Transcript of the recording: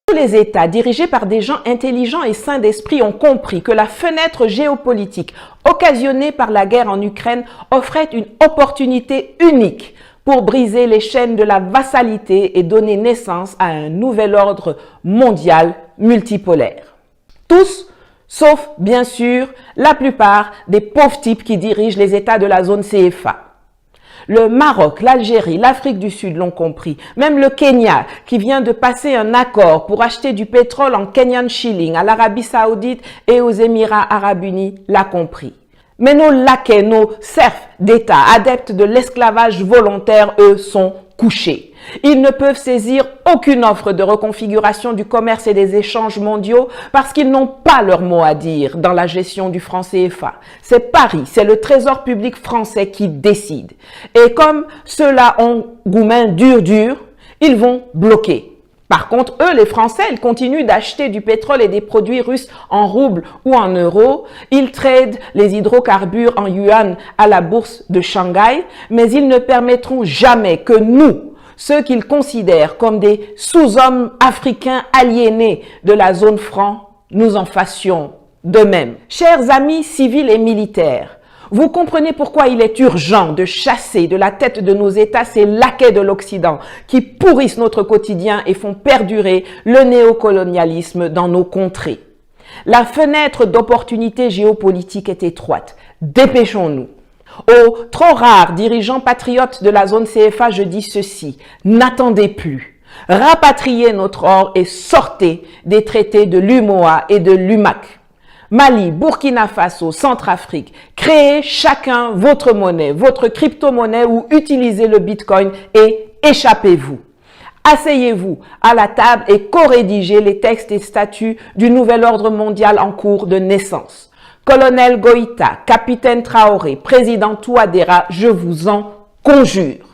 Tous les États dirigés par des gens intelligents et sains d'esprit ont compris que la fenêtre géopolitique occasionnée par la guerre en Ukraine offrait une opportunité unique pour briser les chaînes de la vassalité et donner naissance à un nouvel ordre mondial multipolaire. Tous, sauf bien sûr la plupart des pauvres types qui dirigent les États de la zone CFA. Le Maroc, l'Algérie, l'Afrique du Sud l'ont compris. Même le Kenya, qui vient de passer un accord pour acheter du pétrole en Kenyan shilling à l'Arabie Saoudite et aux Émirats Arabes Unis, l'a compris. Mais nos laquais, nos serfs d'État, adeptes de l'esclavage volontaire, eux, sont couchés. Ils ne peuvent saisir aucune offre de reconfiguration du commerce et des échanges mondiaux parce qu'ils n'ont pas leur mot à dire dans la gestion du franc CFA. C'est Paris, c'est le trésor public français qui décide. Et comme ceux-là ont goût-main dur, ils vont bloquer. Par contre, eux, les Français, ils continuent d'acheter du pétrole et des produits russes en roubles ou en euros. Ils tradent les hydrocarbures en yuan à la bourse de Shanghai, mais ils ne permettront jamais que nous, ceux qu'ils considèrent comme des sous-hommes africains aliénés de la zone franc, nous en fassions de même. Chers amis civils et militaires, vous comprenez pourquoi il est urgent de chasser de la tête de nos États ces laquais de l'Occident qui pourrissent notre quotidien et font perdurer le néocolonialisme dans nos contrées. La fenêtre d'opportunité géopolitique est étroite. Dépêchons-nous. Aux trop rares dirigeants patriotes de la zone CFA, je dis ceci. N'attendez plus. Rapatriez notre or et sortez des traités de l'UMOA et de l'UMAC. Mali, Burkina Faso, Centrafrique, créez chacun votre monnaie, votre crypto-monnaie ou utilisez le Bitcoin et échappez-vous. Asseyez-vous à la table et co-rédigez les textes et statuts du nouvel ordre mondial en cours de naissance. Colonel Goïta, capitaine Traoré, président Touadéra, je vous en conjure.